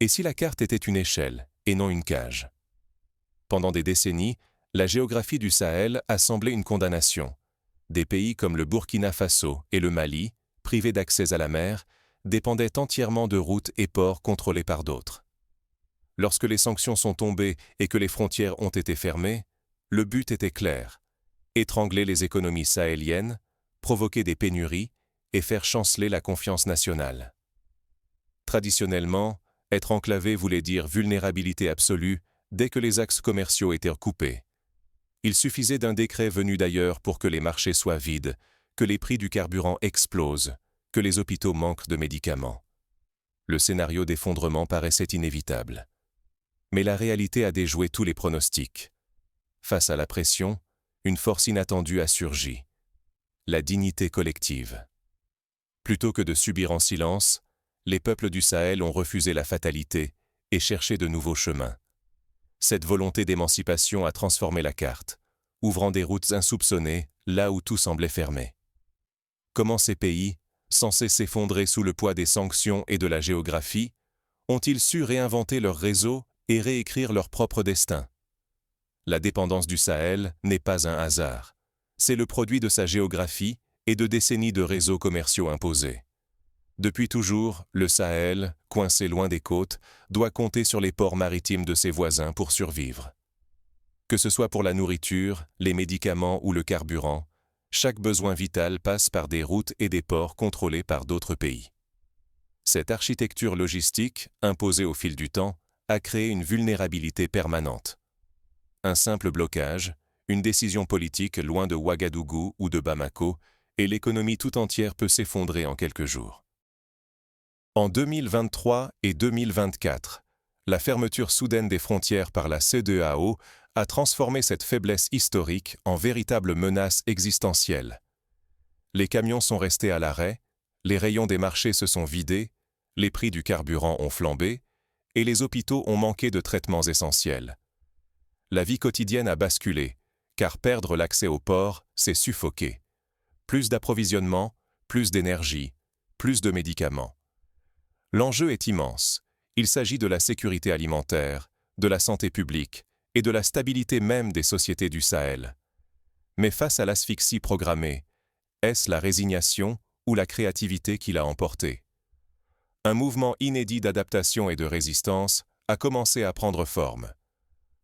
Et si la carte était une échelle et non une cage? Pendant des décennies, la géographie du Sahel a semblé une condamnation. Des pays comme le Burkina Faso et le Mali, privés d'accès à la mer, dépendaient entièrement de routes et ports contrôlés par d'autres. Lorsque les sanctions sont tombées et que les frontières ont été fermées, le but était clair: étrangler les économies sahéliennes, provoquer des pénuries et faire chanceler la confiance nationale. Traditionnellement, être enclavé voulait dire vulnérabilité absolue dès que les axes commerciaux étaient coupés. Il suffisait d'un décret venu d'ailleurs pour que les marchés soient vides, que les prix du carburant explosent, que les hôpitaux manquent de médicaments. Le scénario d'effondrement paraissait inévitable. Mais la réalité a déjoué tous les pronostics. Face à la pression, une force inattendue a surgi: la dignité collective. Plutôt que de subir en silence, les peuples du Sahel ont refusé la fatalité et cherché de nouveaux chemins. Cette volonté d'émancipation a transformé la carte, ouvrant des routes insoupçonnées là où tout semblait fermé. Comment ces pays, censés s'effondrer sous le poids des sanctions et de la géographie, ont-ils su réinventer leur réseau et réécrire leur propre destin? La dépendance du Sahel n'est pas un hasard. C'est le produit de sa géographie et de décennies de réseaux commerciaux imposés. Depuis toujours, le Sahel, coincé loin des côtes, doit compter sur les ports maritimes de ses voisins pour survivre. Que ce soit pour la nourriture, les médicaments ou le carburant, chaque besoin vital passe par des routes et des ports contrôlés par d'autres pays. Cette architecture logistique, imposée au fil du temps, a créé une vulnérabilité permanente. Un simple blocage, une décision politique loin de Ouagadougou ou de Bamako, et l'économie tout entière peut s'effondrer en quelques jours. En 2023 et 2024, la fermeture soudaine des frontières par la CEDEAO a transformé cette faiblesse historique en véritable menace existentielle. Les camions sont restés à l'arrêt, les rayons des marchés se sont vidés, les prix du carburant ont flambé, et les hôpitaux ont manqué de traitements essentiels. La vie quotidienne a basculé, car perdre l'accès au port, c'est suffoquer. Plus d'approvisionnement, plus d'énergie, plus de médicaments. L'enjeu est immense. Il s'agit de la sécurité alimentaire, de la santé publique et de la stabilité même des sociétés du Sahel. Mais face à l'asphyxie programmée, est-ce la résignation ou la créativité qui l'a emporté? Un mouvement inédit d'adaptation et de résistance a commencé à prendre forme.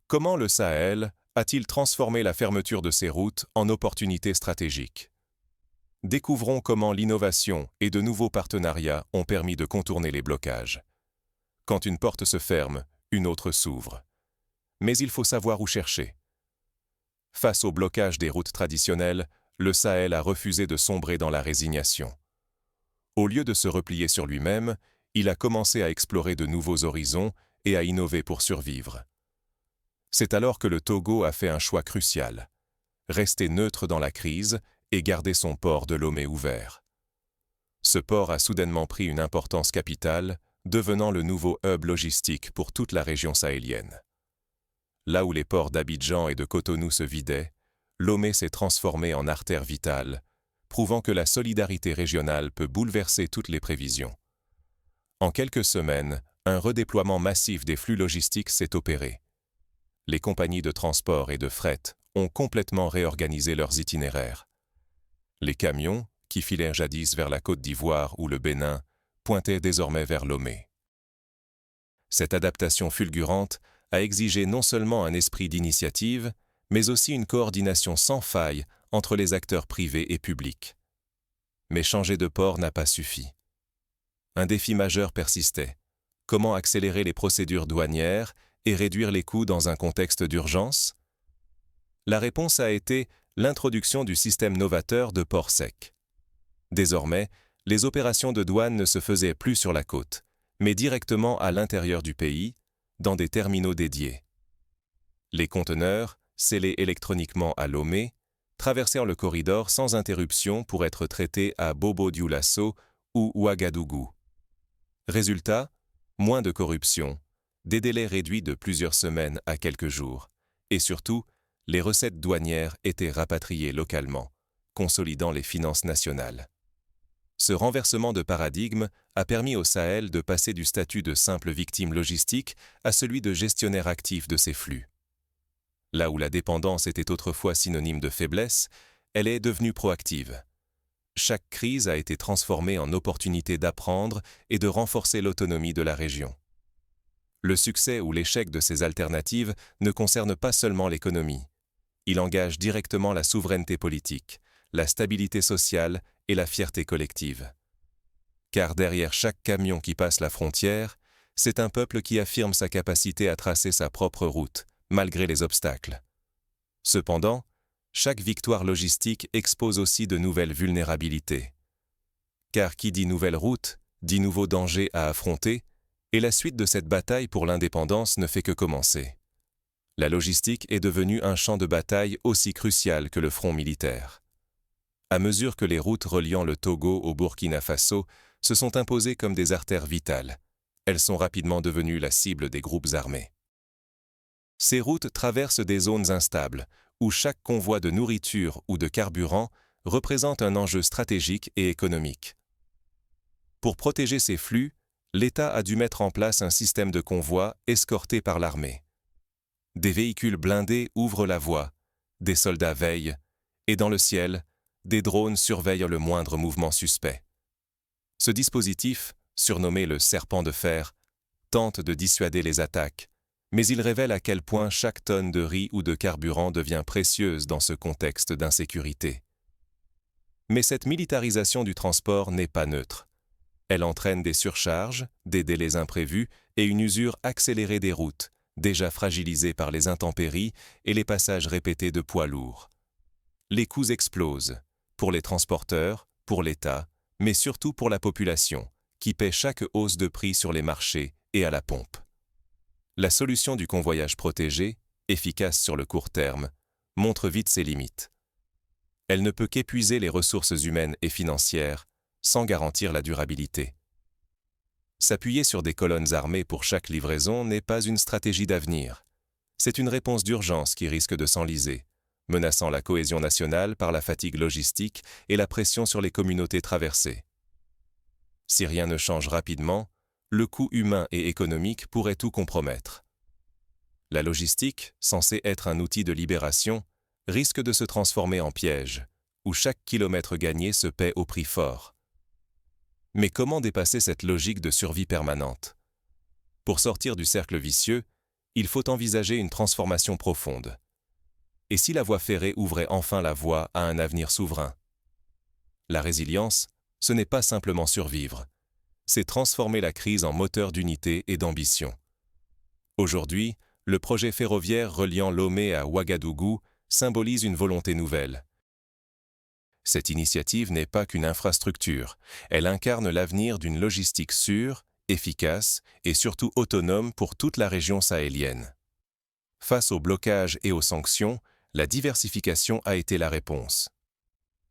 Comment le Sahel a-t-il transformé la fermeture de ses routes en opportunité stratégique? Découvrons comment l'innovation et de nouveaux partenariats ont permis de contourner les blocages. Quand une porte se ferme, une autre s'ouvre. Mais il faut savoir où chercher. Face au blocage des routes traditionnelles, le Sahel a refusé de sombrer dans la résignation. Au lieu de se replier sur lui-même, il a commencé à explorer de nouveaux horizons et à innover pour survivre. C'est alors que le Togo a fait un choix crucial: rester neutre dans la crise et garder son port de Lomé ouvert. Ce port a soudainement pris une importance capitale, devenant le nouveau hub logistique pour toute la région sahélienne. Là où les ports d'Abidjan et de Cotonou se vidaient, Lomé s'est transformé en artère vitale, prouvant que la solidarité régionale peut bouleverser toutes les prévisions. En quelques semaines, un redéploiement massif des flux logistiques s'est opéré. Les compagnies de transport et de fret ont complètement réorganisé leurs itinéraires. Les camions, qui filèrent jadis vers la Côte d'Ivoire ou le Bénin, pointaient désormais vers Lomé. Cette adaptation fulgurante a exigé non seulement un esprit d'initiative, mais aussi une coordination sans faille entre les acteurs privés et publics. Mais changer de port n'a pas suffi. Un défi majeur persistait: comment accélérer les procédures douanières et réduire les coûts dans un contexte d'urgence? La réponse a été l'introduction du système novateur de port sec. Désormais, les opérations de douane ne se faisaient plus sur la côte, mais directement à l'intérieur du pays, dans des terminaux dédiés. Les conteneurs, scellés électroniquement à Lomé, traversèrent le corridor sans interruption pour être traités à Bobo-Dioulasso ou Ouagadougou. Résultat, moins de corruption, des délais réduits de plusieurs semaines à quelques jours, et surtout, les recettes douanières étaient rapatriées localement, consolidant les finances nationales. Ce renversement de paradigme a permis au Sahel de passer du statut de simple victime logistique à celui de gestionnaire actif de ces flux. Là où la dépendance était autrefois synonyme de faiblesse, elle est devenue proactive. Chaque crise a été transformée en opportunité d'apprendre et de renforcer l'autonomie de la région. Le succès ou l'échec de ces alternatives ne concerne pas seulement l'économie. Il engage directement la souveraineté politique, la stabilité sociale et la fierté collective. Car derrière chaque camion qui passe la frontière, c'est un peuple qui affirme sa capacité à tracer sa propre route, malgré les obstacles. Cependant, chaque victoire logistique expose aussi de nouvelles vulnérabilités. Car qui dit nouvelle route, dit nouveaux dangers à affronter, et la suite de cette bataille pour l'indépendance ne fait que commencer. La logistique est devenue un champ de bataille aussi crucial que le front militaire. À mesure que les routes reliant le Togo au Burkina Faso se sont imposées comme des artères vitales, elles sont rapidement devenues la cible des groupes armés. Ces routes traversent des zones instables, où chaque convoi de nourriture ou de carburant représente un enjeu stratégique et économique. Pour protéger ces flux, l'État a dû mettre en place un système de convoi escorté par l'armée. Des véhicules blindés ouvrent la voie, des soldats veillent, et dans le ciel, des drones surveillent le moindre mouvement suspect. Ce dispositif, surnommé le serpent de fer, tente de dissuader les attaques, mais il révèle à quel point chaque tonne de riz ou de carburant devient précieuse dans ce contexte d'insécurité. Mais cette militarisation du transport n'est pas neutre. Elle entraîne des surcharges, des délais imprévus et une usure accélérée des routes, déjà fragilisées par les intempéries et les passages répétés de poids lourds. Les coûts explosent, pour les transporteurs, pour l'État, mais surtout pour la population, qui paie chaque hausse de prix sur les marchés et à la pompe. La solution du convoyage protégé, efficace sur le court terme, montre vite ses limites. Elle ne peut qu'épuiser les ressources humaines et financières, sans garantir la durabilité. S'appuyer sur des colonnes armées pour chaque livraison n'est pas une stratégie d'avenir. C'est une réponse d'urgence qui risque de s'enliser, menaçant la cohésion nationale par la fatigue logistique et la pression sur les communautés traversées. Si rien ne change rapidement, le coût humain et économique pourrait tout compromettre. La logistique, censée être un outil de libération, risque de se transformer en piège, où chaque kilomètre gagné se paie au prix fort. Mais comment dépasser cette logique de survie permanente? Pour sortir du cercle vicieux, il faut envisager une transformation profonde. Et si la voie ferrée ouvrait enfin la voie à un avenir souverain? La résilience, ce n'est pas simplement survivre, c'est transformer la crise en moteur d'unité et d'ambition. Aujourd'hui, le projet ferroviaire reliant Lomé à Ouagadougou symbolise une volonté nouvelle. Cette initiative n'est pas qu'une infrastructure, elle incarne l'avenir d'une logistique sûre, efficace et surtout autonome pour toute la région sahélienne. Face aux blocages et aux sanctions, la diversification a été la réponse.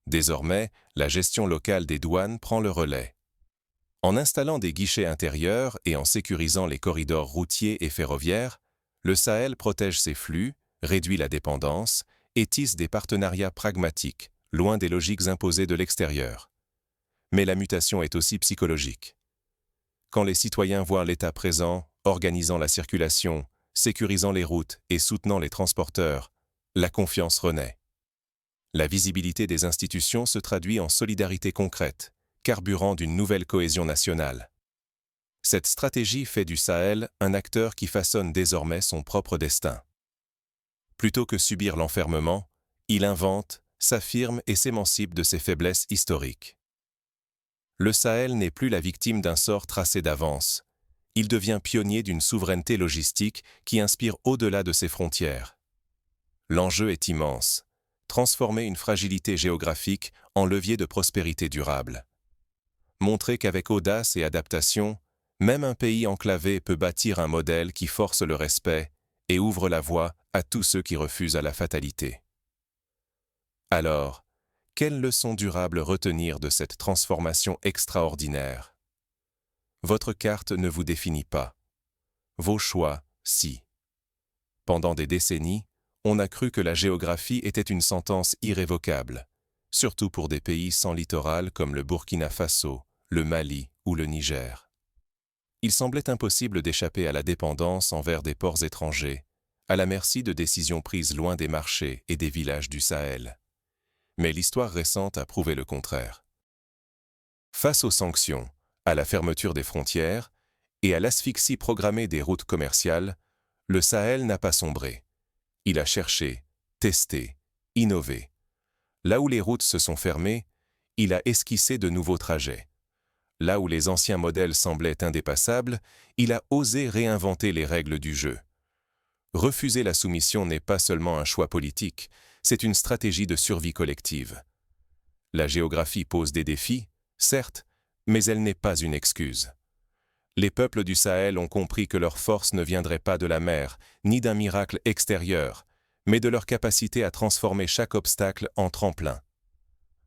Désormais, la gestion locale des douanes prend le relais. En installant des guichets intérieurs et en sécurisant les corridors routiers et ferroviaires, le Sahel protège ses flux, réduit la dépendance et tisse des partenariats pragmatiques, loin des logiques imposées de l'extérieur. Mais la mutation est aussi psychologique. Quand les citoyens voient l'État présent, organisant la circulation, sécurisant les routes et soutenant les transporteurs, la confiance renaît. La visibilité des institutions se traduit en solidarité concrète, carburant d'une nouvelle cohésion nationale. Cette stratégie fait du Sahel un acteur qui façonne désormais son propre destin. Plutôt que subir l'enfermement, il invente, s'affirme et s'émancipe de ses faiblesses historiques. Le Sahel n'est plus la victime d'un sort tracé d'avance. Il devient pionnier d'une souveraineté logistique qui inspire au-delà de ses frontières. L'enjeu est immense, transformer une fragilité géographique en levier de prospérité durable. Montrer qu'avec audace et adaptation, même un pays enclavé peut bâtir un modèle qui force le respect et ouvre la voie à tous ceux qui refusent à la fatalité. Alors, quelle leçon durable retenir de cette transformation extraordinaire? Votre carte ne vous définit pas. Vos choix, si. Pendant des décennies, on a cru que la géographie était une sentence irrévocable, surtout pour des pays sans littoral comme le Burkina Faso, le Mali ou le Niger. Il semblait impossible d'échapper à la dépendance envers des ports étrangers, à la merci de décisions prises loin des marchés et des villages du Sahel. Mais l'histoire récente a prouvé le contraire. Face aux sanctions, à la fermeture des frontières et à l'asphyxie programmée des routes commerciales, le Sahel n'a pas sombré. Il a cherché, testé, innové. Là où les routes se sont fermées, il a esquissé de nouveaux trajets. Là où les anciens modèles semblaient indépassables, il a osé réinventer les règles du jeu. Refuser la soumission n'est pas seulement un choix politique, c'est une stratégie de survie collective. La géographie pose des défis, certes, mais elle n'est pas une excuse. Les peuples du Sahel ont compris que leur force ne viendrait pas de la mer, ni d'un miracle extérieur, mais de leur capacité à transformer chaque obstacle en tremplin.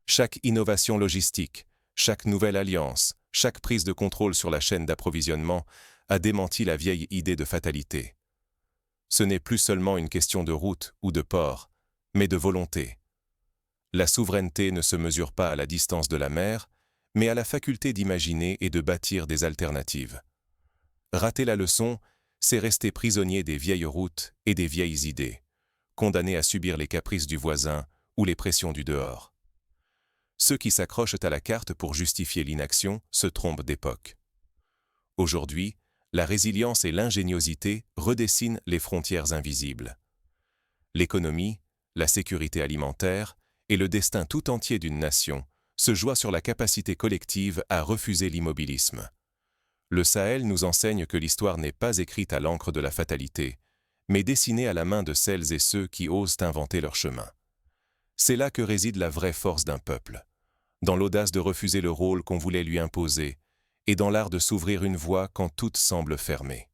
Chaque innovation logistique, chaque nouvelle alliance, chaque prise de contrôle sur la chaîne d'approvisionnement a démenti la vieille idée de fatalité. Ce n'est plus seulement une question de route ou de port, mais de volonté. La souveraineté ne se mesure pas à la distance de la mer, mais à la faculté d'imaginer et de bâtir des alternatives. Rater la leçon, c'est rester prisonnier des vieilles routes et des vieilles idées, condamné à subir les caprices du voisin ou les pressions du dehors. Ceux qui s'accrochent à la carte pour justifier l'inaction se trompent d'époque. Aujourd'hui, la résilience et l'ingéniosité redessinent les frontières invisibles. L'économie, la sécurité alimentaire et le destin tout entier d'une nation se jouent sur la capacité collective à refuser l'immobilisme. Le Sahel nous enseigne que l'histoire n'est pas écrite à l'encre de la fatalité, mais dessinée à la main de celles et ceux qui osent inventer leur chemin. C'est là que réside la vraie force d'un peuple, dans l'audace de refuser le rôle qu'on voulait lui imposer, et dans l'art de s'ouvrir une voie quand toute semble fermée.